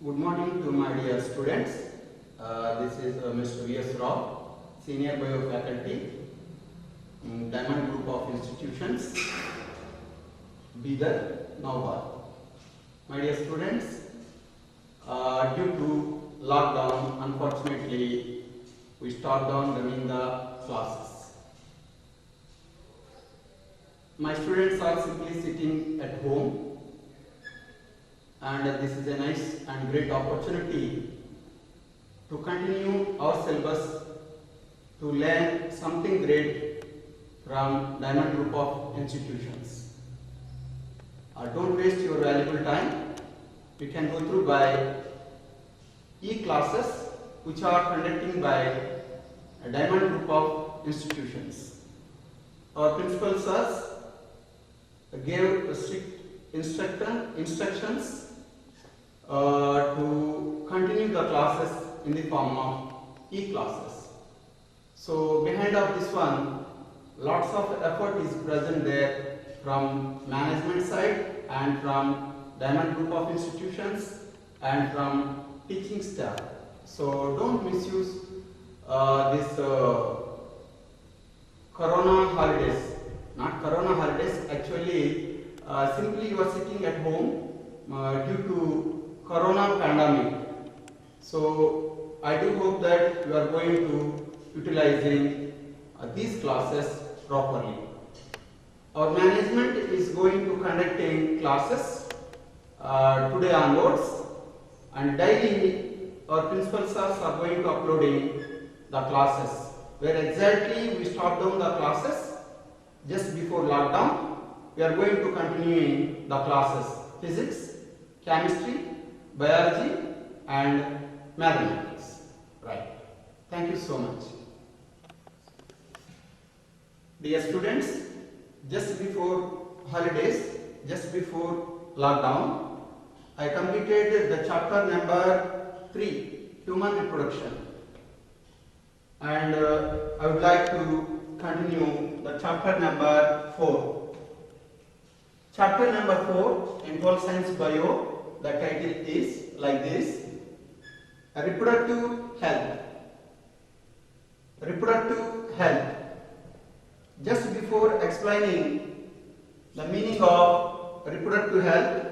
Good morning to my dear students. This is Mr. V.S. Rao, Senior Bio Faculty, Diamond Group of Institutions, Bidar, Nowbar. My dear students, due to lockdown, unfortunately, we stopped on running the classes. My students are simply sitting at home, and this is a nice and great opportunity to continue our syllabus, to learn something great from Diamond Group of Institutions. Don't waste your valuable time. We can go through by e-classes which are conducting by a Diamond Group of Institutions. Our principal sirs gave strict instructions to continue the classes in the form of e-classes. So behind of this one, lots of effort is present there from management side and from Diamond Group of Institutions and from teaching staff. So don't misuse this Corona holidays. Not Corona holidays, actually simply you are sitting at home due to Corona pandemic. So I do hope that you are going to utilizing these classes properly. Our management is going to conducting classes today onwards, and daily our principal sirs are going to uploading the classes. Where exactly we stopped down the classes just before lockdown, we are going to continuing the classes physics, chemistry, biology and mathematics. Right. Thank you so much. Dear students, just before holidays, just before lockdown, I completed the chapter number 3, human reproduction. And I would like to continue the chapter number 4. Chapter number 4 in 12 Science Bio, the title is like this: Reproductive Health. Reproductive health. Just before explaining the meaning of reproductive health,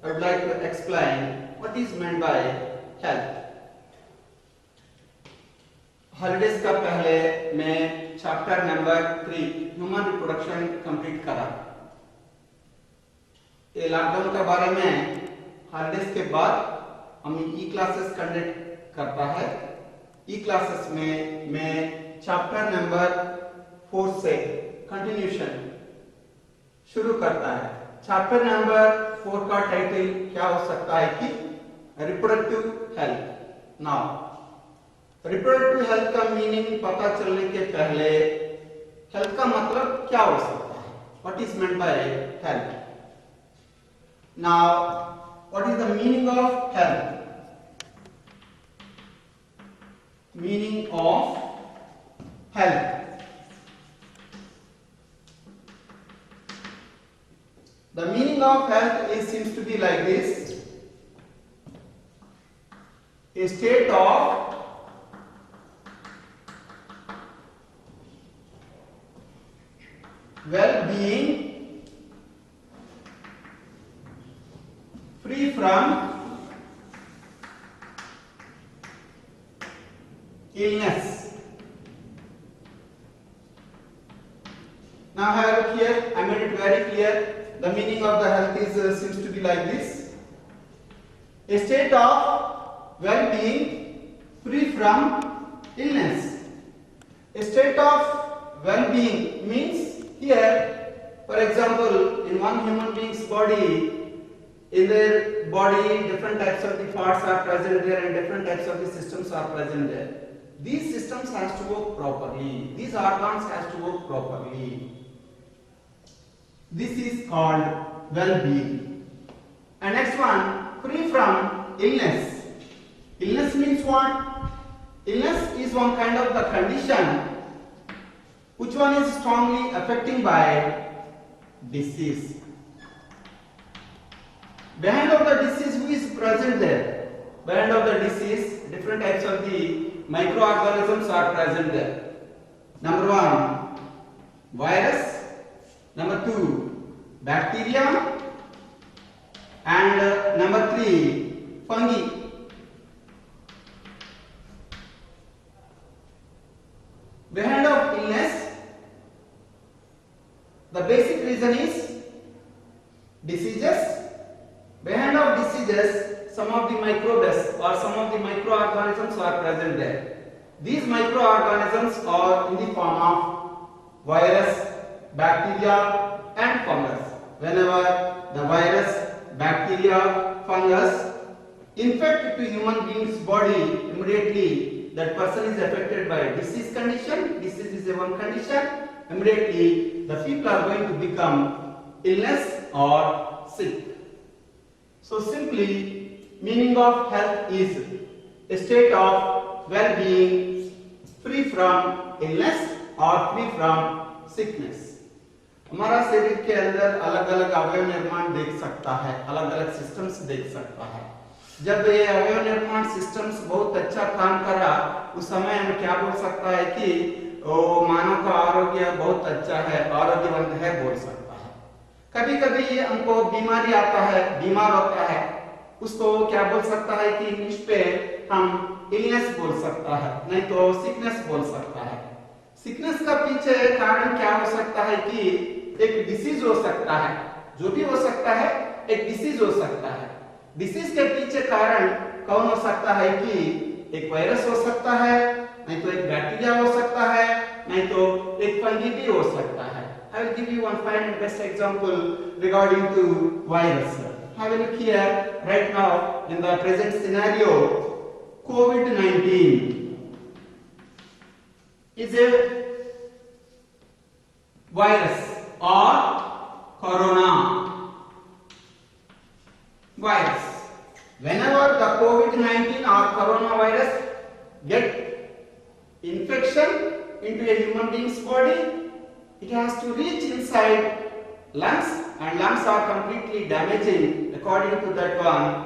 I would like to explain what is meant by health. Holidays का पहले मैं chapter number 3 human reproduction complete करा। ये lockdown के बारे में holidays के बाद हम ई क्लासेस कंडक्ट करता है। ई क्लासेस में मैं चैप्टर नंबर 4 से कंटिन्यूशन शुरू करता है। चैप्टर नंबर 4 का टाइटल क्या हो सकता है कि reproductive health. Now reproductive health का मीनिंग पता चलने के पहले हेल्थ का मतलब क्या हो सकता है, what is meant by health. Now what is the meaning of health. Meaning of health. The meaning of health is seems to be like this: a state of well-being free from illness. Now have a look here. I made it very clear. The meaning of the health is seems to be like this: a state of well-being free from illness. A state of well-being means here, for example, in one human being's body, in their body different types of the parts are present there and different types of the systems are present there. These systems has to work properly. These organs has to work properly. This is called well-being. And next one, free from illness. Illness means what? Illness is one kind of the condition which one is strongly affecting by disease. Behind of the disease, who is present there? by end of the disease, different types of the microorganisms are present there. Number one, virus. Number two, bacteria. And number three, fungi. Behind of illness, the basic reason is diseases. Behind of diseases, some of the microbes or some of the microorganisms are present there. These microorganisms are in the form of virus, bacteria and fungus. Whenever the virus, bacteria, fungus infect to human being's body, immediately that person is affected by a disease condition. Disease is a one condition. Immediately the people are going to become illness or sick. So simply, meaning of health is a state of well-being, free from illness or free from sickness. हमारा शरीर के अंदर अलग अलग अवयव निर्माण देख सकता है, अलग अलग सिस्टम्स देख सकता है। जब ये अवयव निर्माण सिस्टम्स बहुत अच्छा काम कर रहा, उस समय हम क्या बोल सकता है कि मानव का आरोग्य बहुत अच्छा है, आरोग्यवंत है बोल सकता है। कभी कभी ये हमको बीमारी आता है, बीमार होता है, उसको क्या बोल सकता है कि इंग्लिश पे हम इलनेस बोल सकता है, नहीं तो सिकनेस बोल सकता है। सिकनेस का पीछे कारण क्या हो सकता है कि एक डिसीज हो सकता है, जो भी हो सकता है, एक डिसीज हो सकता है। डिसीज के पीछे कारण कौन हो सकता है कि एक वायरस हो सकता है, नहीं तो एक बैक्टीरिया हो सकता है, नहीं तो एक फंगी भी हो सकता है। I will give you one fine and best example regarding to virus. Have a look here right now in the present scenario. COVID-19 is a virus or corona virus. Whenever the COVID-19 or coronavirus get infection into a human being's body, it has to reach inside lungs, and lungs are completely damaging. According to that one,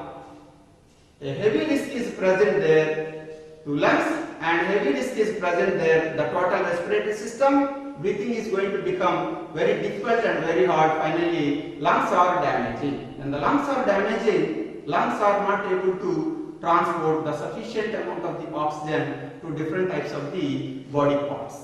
a heavy risk is present there to lungs, and heavy risk is present there the total respiratory system. Breathing is going to become very difficult and very hard. Finally, lungs are damaging. When the lungs are damaging, lungs are not able to transport the sufficient amount of the oxygen to different types of the body parts.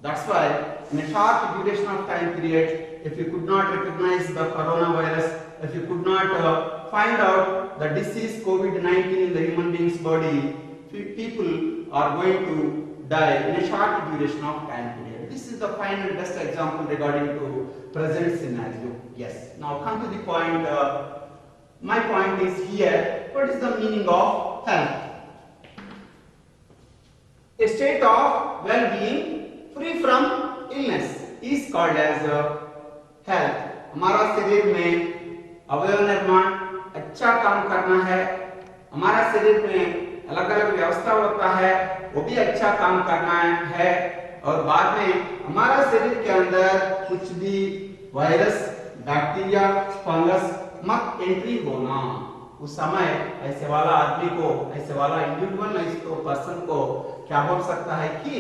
That's why in a short duration of time period, if you could not recognize the coronavirus, if you could not find out the disease COVID-19 in the human being's body, people are going to die in a short duration of time period. This is the final best example regarding to present scenario. Yes. Now come to the point. My point is here. What is the meaning of health? A state of well-being, free from illness, is called as health. हमारा शरीर में अवयव निर्माण अच्छा काम करना है, हमारा शरीर में अलग अलग व्यवस्था होता है, वो भी अच्छा काम करना है, और बाद में हमारा शरीर के अंदर कुछ भी वायरस, बैक्टीरिया, फंगस मत एंट्री होना। उस समय ऐसे वाला आदमी को, ऐसे वाला इंडिविजुअल, ऐसे पर्सन को क्या बोल सकता है कि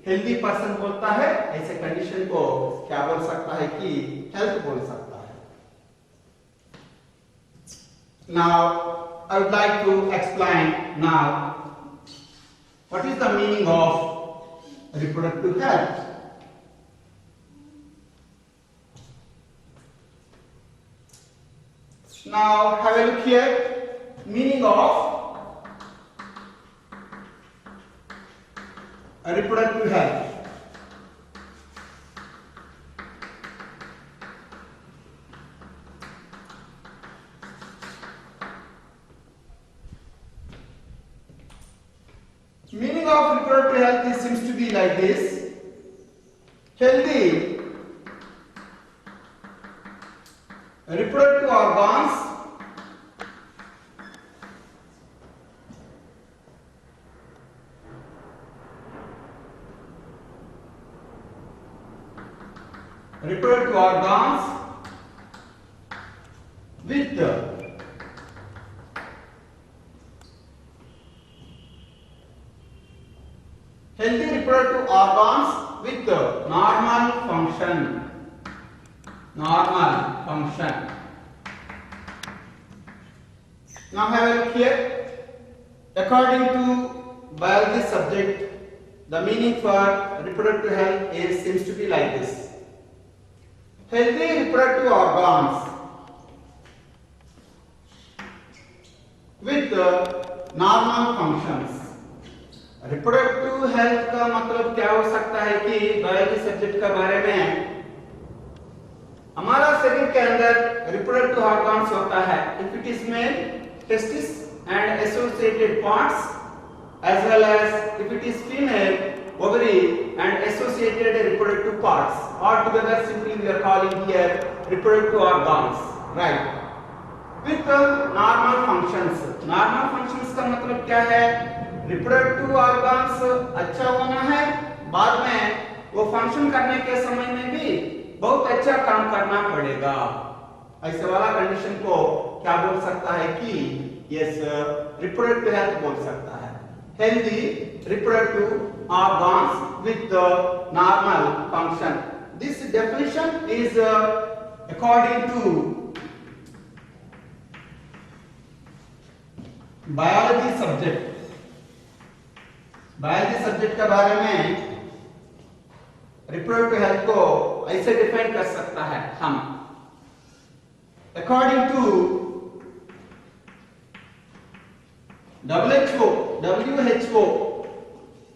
हेल्दी पर्सन बोलता है, ऐसे कंडीशन को क्या बोल सकता है कि हेल्थ बोल सकता है। Now I would like to explain now what is the meaning of reproductive health. Now have a look here. Meaning of reproductive health. Meaning of reproductive health seems to be like this. Healthy reproductive organs with Healthy reproductive organs with normal function. Normal function. Now have a look here. According to biology subject, the meaning for reproductive health seems to be like this. Healthy reproductive organs with normal functions. Reproductive health का मतलब क्या हो सकता है कि biology subject के बारे में हमारा शरीर के अंदर रिप्रोडक्टिव ऑर्गन्स होता है. If it is male, testis and associated parts, as well as if it is female, ovary and associated reproductive parts. All together simply we are calling here reproductive organs, right? With normal functions. Normal functions का मतलब क्या है? Reproductive organs अच्छा होना है, बाद में वो फंक्शन करने के समय में भी बहुत अच्छा काम करना पड़ेगा. ऐसे वाला कंडीशन को क्या बोल सकता है कि यस रिप्रोडक्टिव हेल्थ बोल सकता है. Healthy reproductive organs with normal function. This definition is according to biology subject. Biology subject के बारे में रिप्रोडक्टिव हेल्थ को ऐसे डिफाइन कर सकता है हम. According to WHO,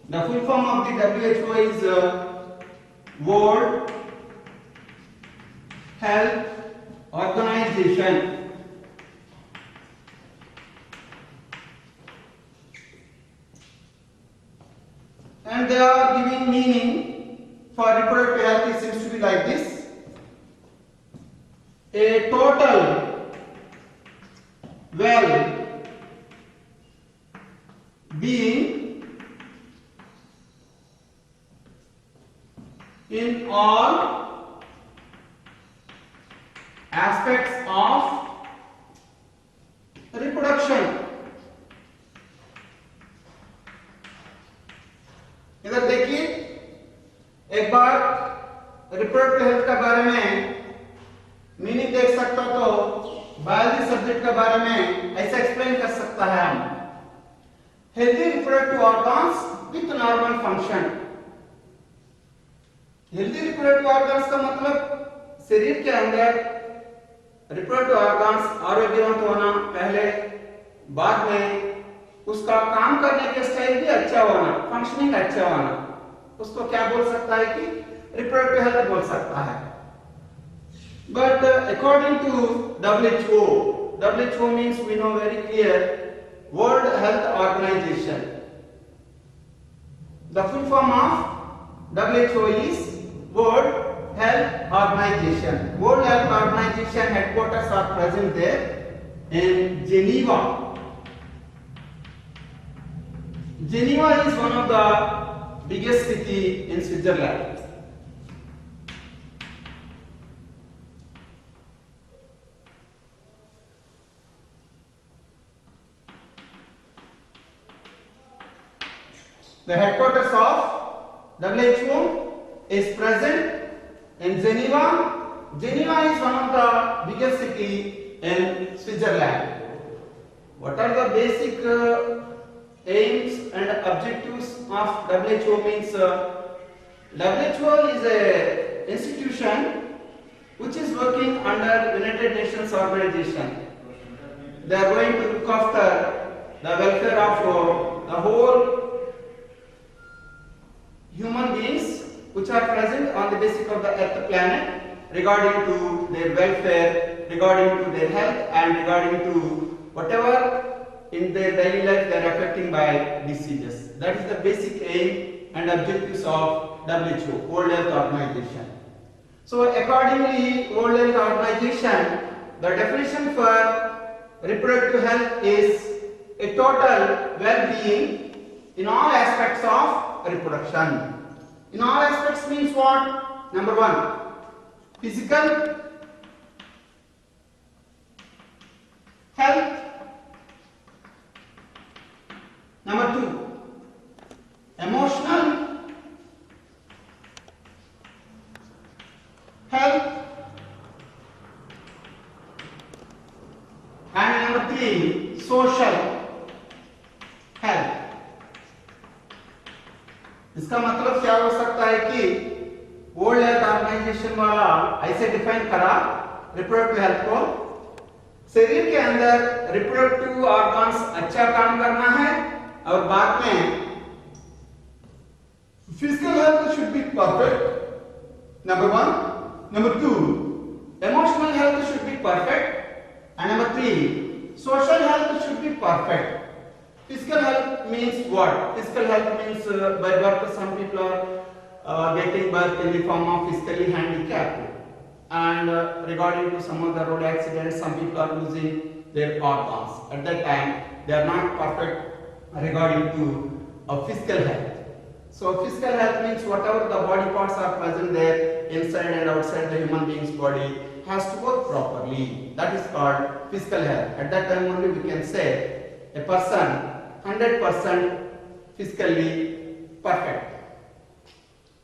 the full form of the WHO is World Health Organization. And they are giving meaning for reproductive health. It seems to be like this: a total well-being in all aspects of reproduction. इधर देखिए, एक बार reproductive health के बारे में meaning देख सकता तो biology subject के बारे में ऐसा एक्सप्लेन कर सकता है हम. Healthy reproductive organs with normal function. Healthy reproductive organs का मतलब शरीर के अंदर रिप्रोडक्टिव ऑर्गन्स आरोग्यवंत होना पहले, बाद में उसका काम करने के स्टाइल भी अच्छा होना, फंक्शनिंग अच्छा होना, उसको क्या बोल सकता है कि रिप्रोडक्टिव हेल्थ बोल सकता है. But according to WHO means we know very clear, World Health Organization. The full form of WHO is World Health Organization. World Health Organization headquarters are present there in Geneva. Geneva is one of the biggest city in Switzerland. The headquarters of WHO is present in Geneva. Geneva is one of the biggest city in Switzerland. What are the basic aims and objectives of WHO? Means WHO is a institution which is working under United Nations organization. They are going to look after the welfare of the whole human beings which are present on the basic of the earth planet, regarding to their welfare, regarding to their health, and regarding to whatever in their daily life they are affecting by diseases. That is the basic aim and objectives of WHO, World Health Organization. So accordingly, World Health Organization, the definition for reproductive health is a total well-being in all aspects of reproduction. In all aspects means what? Number one, physical health. Number two, emotional social health. इसका मतलब क्या हो सकता है कि world health organisation वाला ऐसे define करा रिप्रोडक्टिव हेल्थ को, शरीर के अंदर रिप्रोडक्टिव ऑर्गन्स अच्छा काम करना है और बाद में physical health should be perfect, number 1. Number 2, emotional health should be perfect. And number 3, social health should be perfect. Physical health means what? Physical health means by birth some people are getting birth in the form of physically handicapped. And regarding to some of the road accidents, some people are losing their organs. At that time, they are not perfect regarding to physical health. So physical health means whatever the body parts are present there inside and outside the human being's body has to work properly. That is called physical health. At that time only we can say a person 100% physically perfect.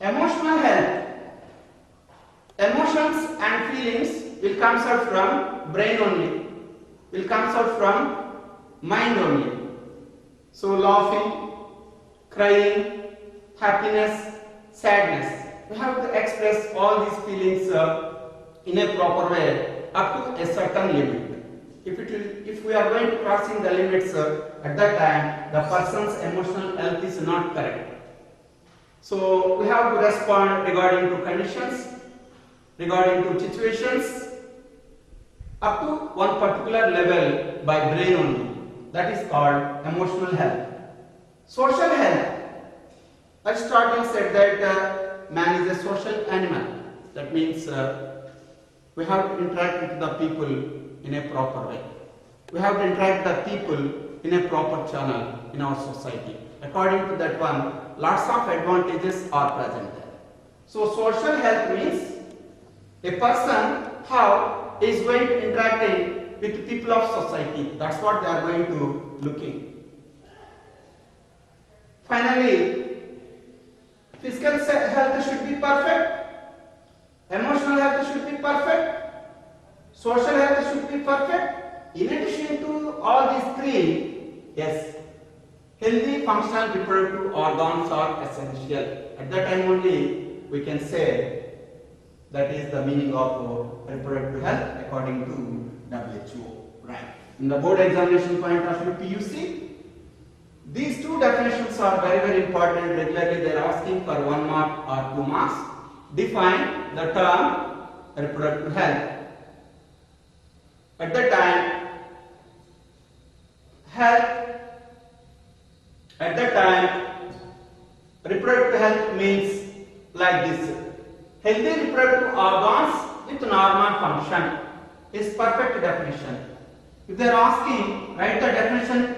Emotional health. Emotions and feelings will come out from brain only. Will come out from mind only. So laughing, crying, happiness, sadness. We have to express all these feelings in a proper way up to a certain limit. If we are going to crossing the limits at that time, the person's emotional health is not correct. So we have to respond regarding to conditions, regarding to situations up to one particular level by brain only. That is called emotional health. Social health. Aristotle said that man is a social animal. That means we have to interact with the people in a proper way. We have to interact with the people in a proper channel in our society. According to that one, lots of advantages are present there. So social health means a person how is going to interacting with people of society. That's what they are going to looking. Finally, physical health should be perfect, emotional health should be perfect, social health should be perfect. In addition to all these three, yes, healthy functional reproductive organs are essential. At that time only we can say that is the meaning of reproductive health according to WHO. Right. In the board examination point of view PUC, these two definitions are very important. Regularly they are asking for 1 mark or 2 marks. Define the term reproductive health. At that time, reproductive health means like this. Healthy reproductive organs with normal function is perfect definition. If they are asking, write the definition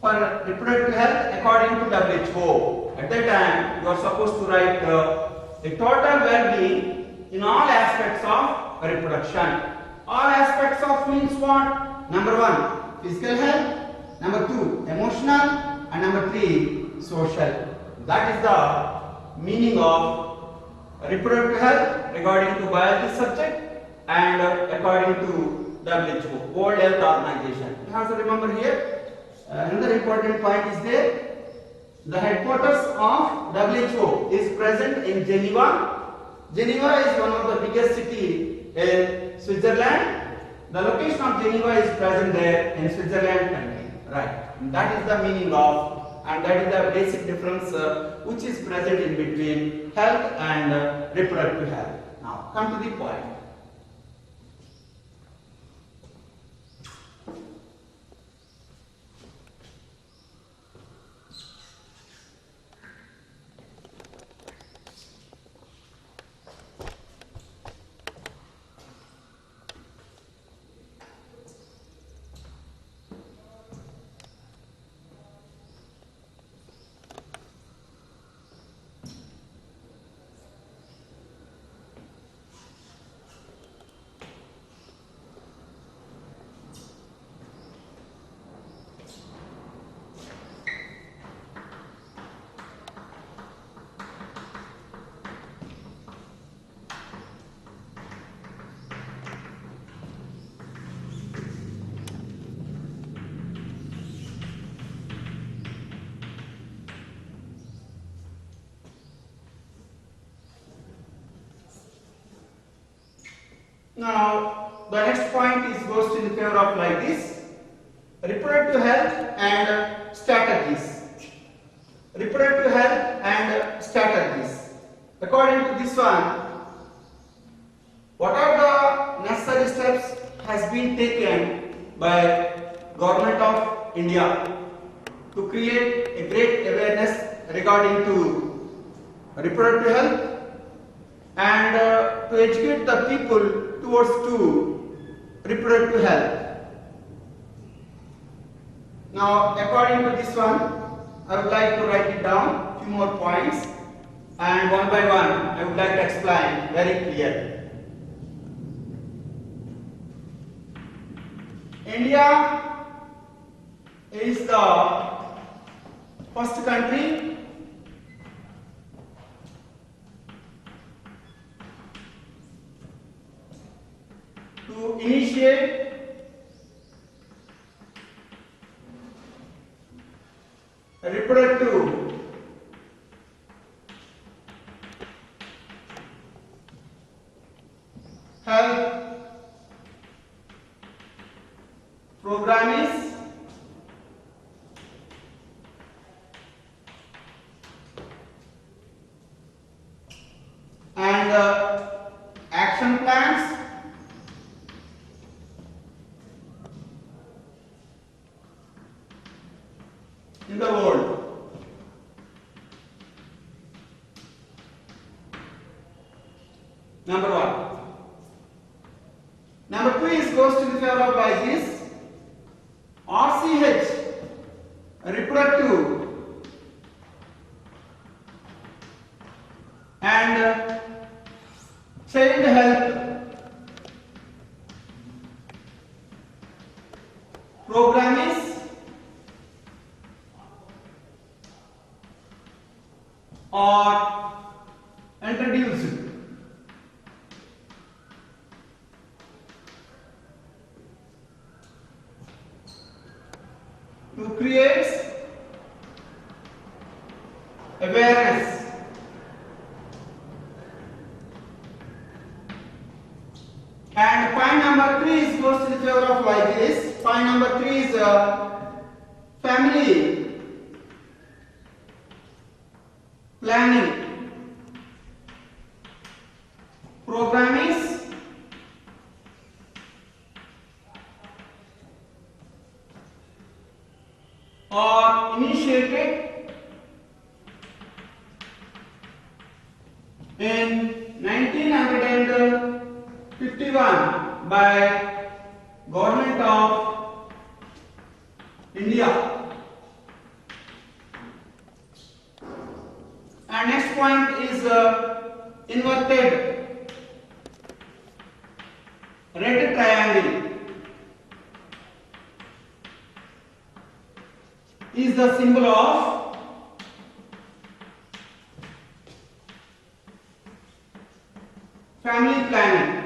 for reproductive health according to WHO. At that time, you are supposed to write a total well-being in all aspects of reproduction. All aspects of means what? Number 1, physical health. Number 2, emotional. And number 3, social. That is the meaning of reproductive health regarding to biology subject and according to WHO, World Health Organization. You have to remember here. Another important point is there. The headquarters of WHO is present in Geneva. Geneva is one of the biggest city in Switzerland. The location of Geneva is present there in Switzerland country. Right. And that is the meaning of, and that is the basic difference which is present in between health and reproductive health. Now come to the point. Now the next point is goes in favor of like this: reproductive health and strategies. Reproductive health and strategies. According to this one, what are the necessary steps has been taken by Government of India to create a great awareness regarding to reproductive health and to educate the people towards to reproductive health. Now, according to this one, I would like to write it down few more points, and one by one I would like to explain very clearly. India is the first country to initiate reproductive health program and action plans in the world. Number one. Number two is goes to the favor of like this: RCH, reproductive and child health program are introduced. To create awareness and point number 3 is goes to the favor of like this. Point number 3 is family planning program are initiated in 1951 by Government of India. And next point is inverted red triangle is the symbol of family planning.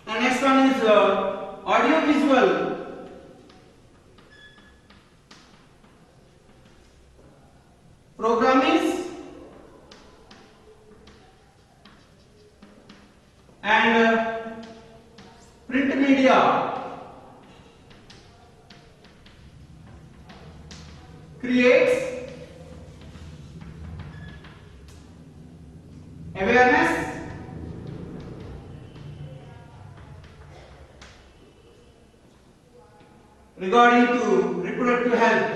And next one is audio visual program and print media creates awareness regarding to reproductive health.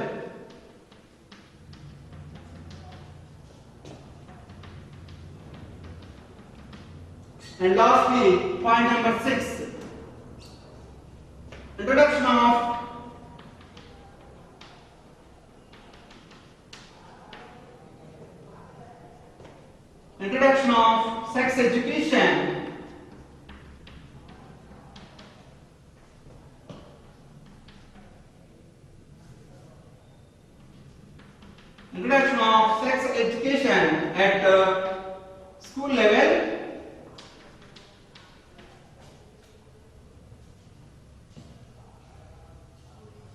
And lastly, point number 6, introduction of sex education at school level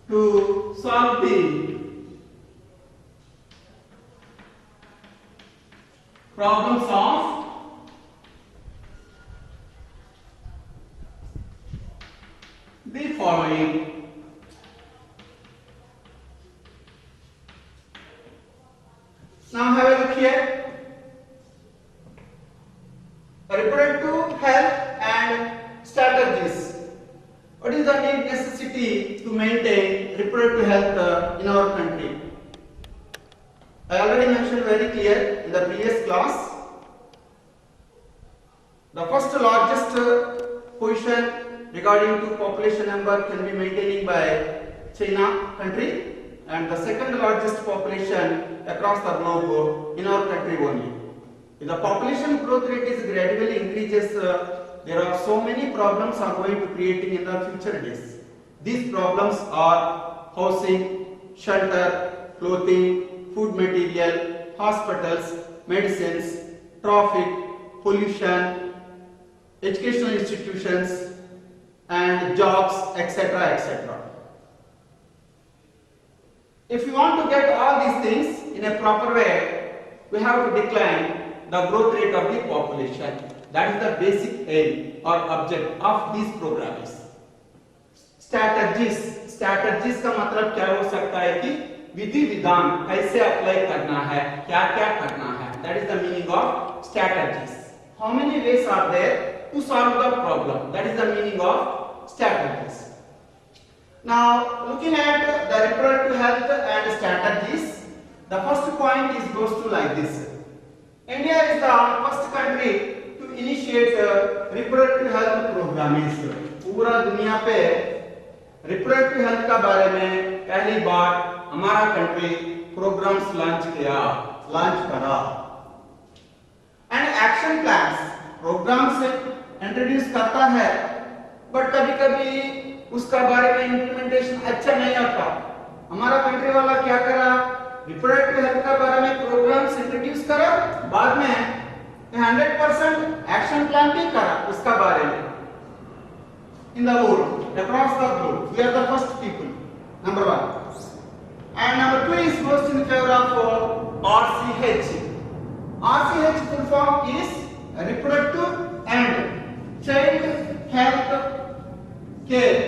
to solve the problems of the following. Now have a look here. Reproductive health and strategies. What is the need necessity to maintain reproductive health in our country? I already mentioned very clear in the previous class. The first largest position regarding to population number can be maintaining by China country, and the second largest population across the globe in our country only. If the population growth rate is gradually increases, there are so many problems are going to creating in the future days. These problems are housing, shelter, clothing, food material, hospitals, medicines, traffic, pollution, educational institutions, and jobs, etc., etc. If you want to get all these things in a proper way, we have to decline the growth rate of the population. That is the basic aim or object of these programs. Strategies का मतलब क्या हो सकता है कि विधि विधान कैसे apply करना है, क्या क्या करना है. That is the meaning of strategies. How many ways are there to solve the problem? That is the meaning of strategies. Now, looking at the reproductive health and strategies, the first point is goes to like this. India is the first country to initiate reproductive health programs. पूरा दुनिया पे reproductive health का बारे में पहली बार हमारा country programmes launch करा. And action plans programme से इंट्रोड्यूस करता है, बट कभी कभी उसका बारे में इम्प्लीमेंटेशन अच्छा नहीं आता. हमारा कंट्री वाला क्या करा, रिप्रोडक्टिव हेल्थ का बारे में प्रोग्राम्स इंट्रोड्यूस करा, बाद में 100% एक्शन प्लान भी करा उसका बारे में. In the world across the globe we are the first people, number 1. And number 2 is goes in favour of RCH. RCH full form is reproductive and child health care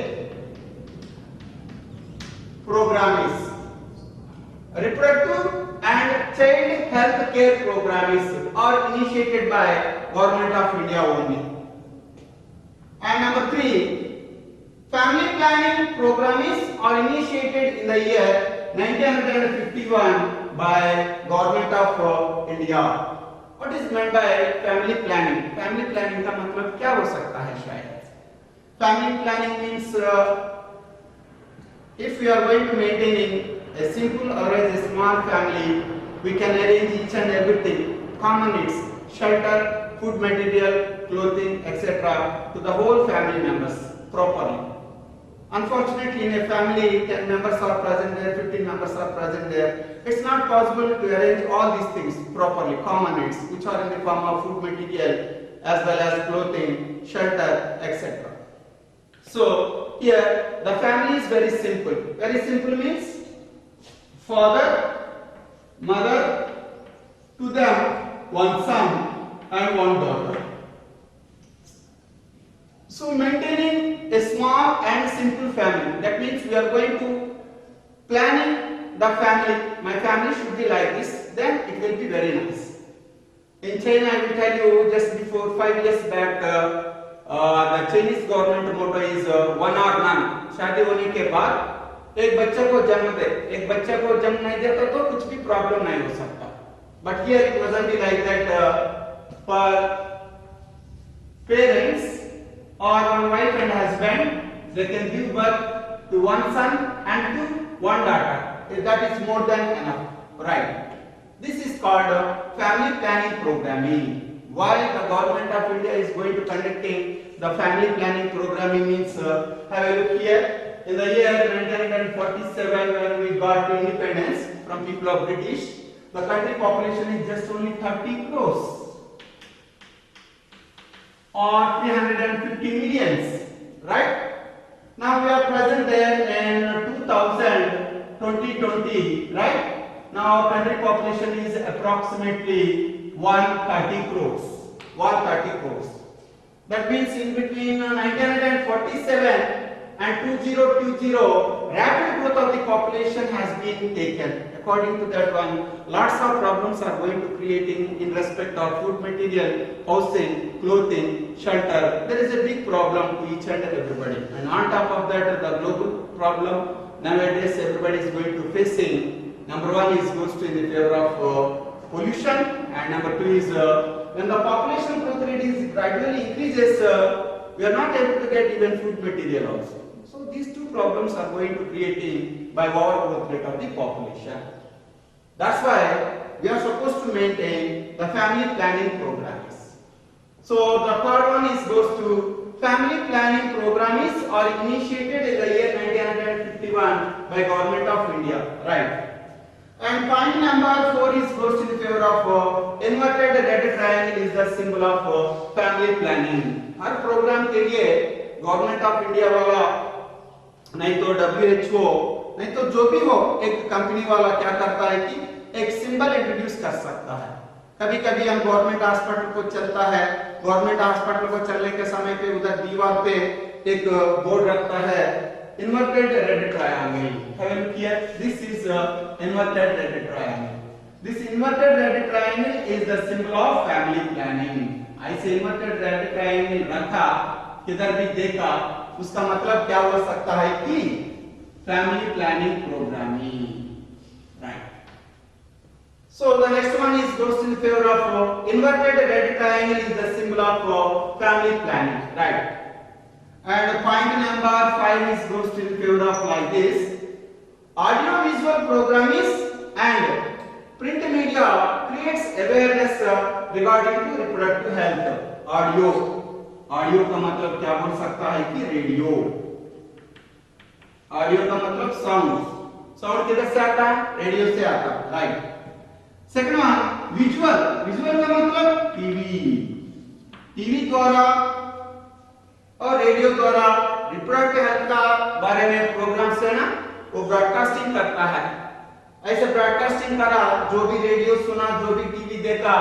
program. Is reproductive and child health care programs are initiated by Government of India only. And number 3, family planning programs are initiated in the year 1951 by Government of India. What is meant by family planning? Family planning का मतलब क्या हो सकता है शायद? Family planning means if we are going to maintaining a simple or a small family, we can arrange each and everything, common needs, shelter, food material, clothing, etc. to the whole family members properly. Unfortunately, in a family, 10 members are present there, 15 members are present there. It's not possible to arrange all these things properly, common needs, which are in the form of food material as well as clothing, shelter, etc. So, here the family is very simple. Very simple means father, mother, to them one son and one daughter. So maintaining a small and simple family, that means we are going to planning the family. My family should be like this, then it will be very nice. In China, I will tell you, just before 5 years back, the Chinese government motto is one or none. शादी होने के बाद एक बच्चे को जन्म दे, एक बच्चे को जन्म नहीं देता तो कुछ भी प्रॉब्लम नहीं हो सकता. But here it wasn't be like that. For parents or one wife and husband, they can give birth to one son and to one daughter. That is more than enough, right? This is called family planning programming. Why the government of India is going to conducting the family planning programming means, have a look here. In the year 1947, when we got independence from people of British, the country population is just only 30 crores or 350 millions, right? Now we are present there in 2020, right? Now our country population is approximately 130 crores. 130 crores. That means in between 1947 and 2020, rapid growth of the population has been taken. According to that one, lots of problems are going to creating in respect of food material, housing, clothing, shelter. There is a big problem to each and everybody. And on top of that, the global problem nowadays everybody is going to facing. Number one is goes to in the favor of pollution, and number two is when the population growth rate is gradually increases, we are not able to get even food material also. So these two problems are going to creating by overgrowth rate of the population. That's why we are supposed to maintain the family planning programs. So the third one is goes to family planning programs are initiated in the year 1951 by Government of India, right? And point number 4 is goes to the favor of inverted red triangle is the symbol of family planning. हर programme के लिए government of India वाला नहीं तो WHO नहीं तो जो भी हो एक कंपनी वाला क्या करता है कि एक सिंबल इंट्रोड्यूस कर सकता है. कभी कभी हम गवर्नमेंट हॉस्पिटल को चलता है, गवर्नमेंट हॉस्पिटल को चलने के समय पे उधर दीवार पे एक बोर्ड रखता है inverted red triangle. Have a look here. This is inverted red triangle. This inverted red triangle is the symbol of family planning. ऐसे inverted red triangle रखा, किधर भी देखा, उसका मतलब क्या हो सकता है कि family planning programming, right? So the next one is goes in favor of inverted red triangle is the symbol of family planning, right? And point number 5 is goes to in favor of like this. Audio visual programs and print media creates awareness regarding to reproductive health. Audio का मतलब क्या बोल सकता है कि radio. Audio का मतलब sound किधर से आता है? रेडियो से आता है, राइट. सेकंड वन विजुअल का मतलब टीवी द्वारा और रेडियो द्वारा रिप्रोडक्टिव हेल्थ का बारे में प्रोग्राम से ना वो ब्रॉडकास्टिंग करता है. ऐसे ब्रॉडकास्टिंग करा, जो भी रेडियो सुना, जो भी टीवी देखा,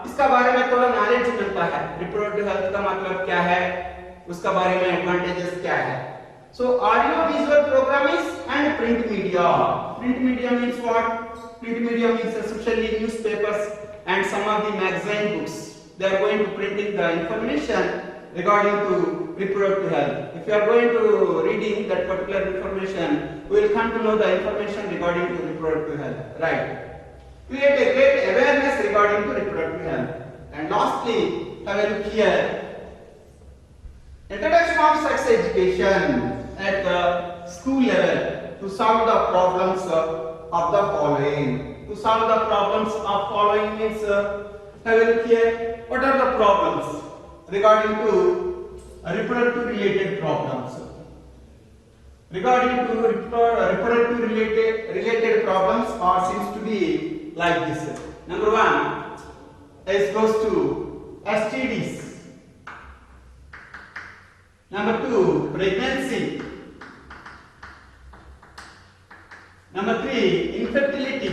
इसका बारे में थोड़ा नॉलेज मिलता है. रिप्रोडक्टिव हेल्थ का मतलब क्या है, उसका बारे में एडवांटेजेस क्या है. So audio visual programmes and print media means what? Print media means especially newspapers and some of the magazine books. They are going to printing the information regarding to reproductive health. If you are going to reading that particular information, we will come to know the information regarding to reproductive health, right? Create a great awareness regarding to reproductive health. And lastly, have a look here. Introduction of sex education at the school level to solve the problems of the following. To solve the problems of following means, have a look here. What are the problems regarding to reproductive related problems? Regarding to reproductive related problems seems to be like this. Number 1 is goes to STDs. Number 2, pregnancy. Number 3, infertility.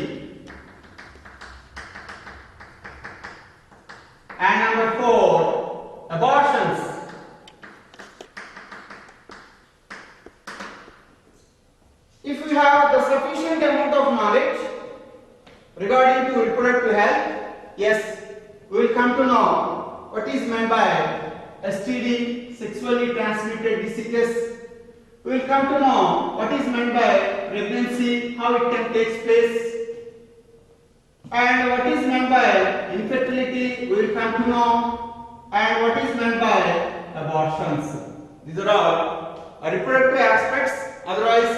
And number 4, abortions. If we have the sufficient amount of knowledge regarding to reproductive health, yes, we will come to know what is meant by STD, sexually transmitted diseases. We will come to know what is meant by pregnancy, how it can take place, and what is meant by infertility. We will come to know, and what is meant by abortions. These are all reproductive aspects. Otherwise,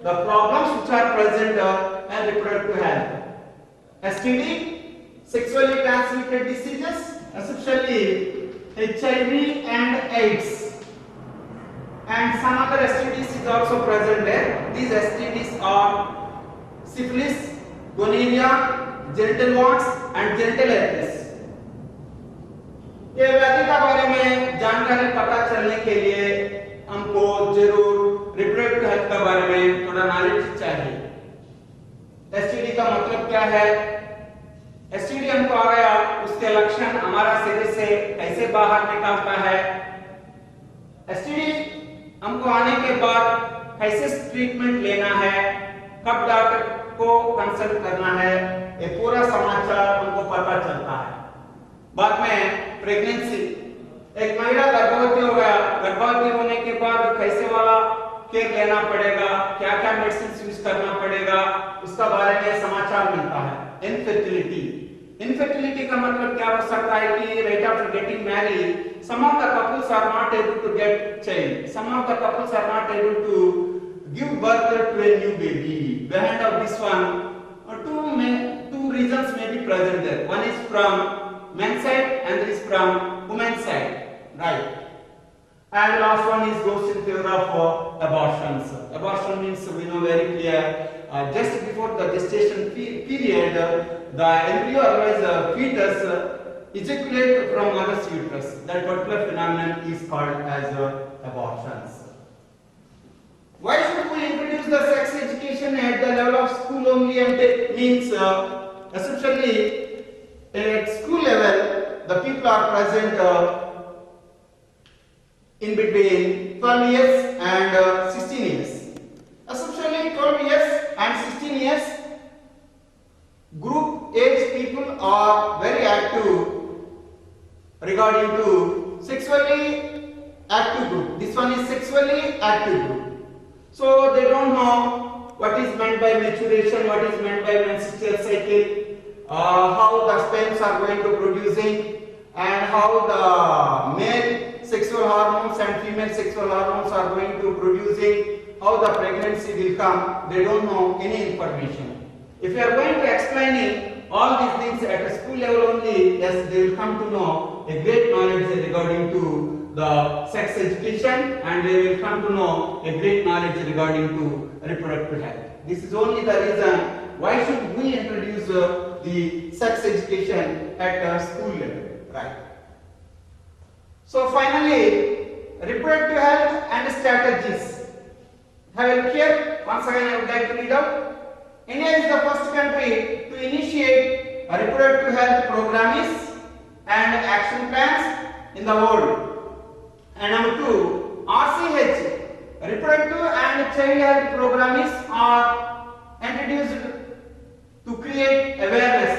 the problems which are present in reproductive health. STD, sexually transmitted diseases, especially HIV and AIDS, and some other STDs is also present there. These STDs are syphilis, gonorrhea, genital warts and genital herpes. ये व्याधि के बारे में जानकारी पता चलने के लिए हमको जरूर रिप्रोडक्टिव हेल्थ के बारे में थोड़ा नॉलेज चाहिए. क्या है, एसटीडी हमको आ गया, उसके लक्षण हमारा शरीर से कैसे बाहर निकलता है, एसटीडी हमको आने के बाद कैसे ट्रीटमेंट लेना है, कब डॉक्टर को कंसल्ट करना है, ये पूरा समाचार हमको पता चलता है। बाद में प्रेगनेंसी, एक महिला गर्भवती हो गया, गर्भवती होने के बाद कैसे वाला केयर लेना पड़ेगा, क्या क्या मेडिसिन यूज करना पड़ेगा, उसका बारे में समाचार मिलता है। इनफर्टिलिटी, इनफर्टिलिटी का मतलब क्या हो सकता है कि right after getting married some of the couples are not able to get child, some of the couples are not able to give birth to a new baby. Behind of this one, two reasons may be present there. One is from men's side and this is from women's side, right? And last one is goes in favor of abortions. Abortion means we know very clear, just before the gestation period, the embryo otherwise fetus ejaculate from mother's uterus. That particular phenomenon is called as abortions. Why should we introduce the sex education at the level of school only? And it means essentially at school level the people are present in between 12 years and 16 years. Essentially 12 years and 16 years group age people are very active regarding to sexually active group. This one is sexually active group. So they don't know what is meant by maturation, what is meant by menstrual cycle, how the sperms are going to producing, and how the male sexual hormones and female sexual hormones are going to producing, how the pregnancy will come. They don't know any information. If you are going to explaining all these things at a school level only, yes, they will come to know a great knowledge regarding to the sex education, and they will come to know a great knowledge regarding to reproductive health. This is only the reason why should we introduce the sex education at school level, right? So finally, reproductive health and strategies. Have a look here. Once again, I would like to read out. India is the first country to initiate a reproductive health programs and action plans in the world. And number two, RCH, reproductive and child health programs are introduced to create awareness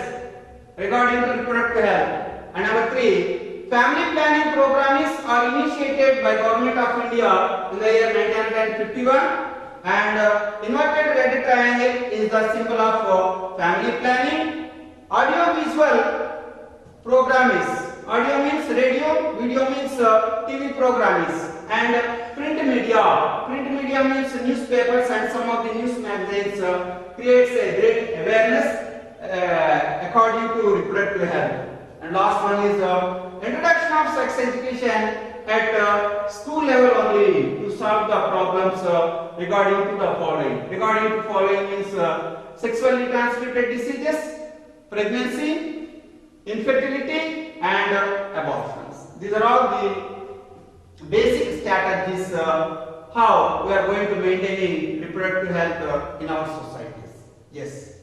regarding to reproductive health. And number three, family planning programs are initiated by Government of India in the year 1951. And inverted red triangle is the symbol of family planning. Audio visual programs. Audio means radio, video means TV programs, and print media. Print media means newspapers and some of the news magazines creates a great awareness according to reproductive health. And last one is introduction of sex education at school level only to solve the problems regarding to the following. Regarding to following means sexually transmitted diseases, pregnancy, infertility, and abortions. These are all the basic strategies how we are going to maintain reproductive health in our societies. Yes.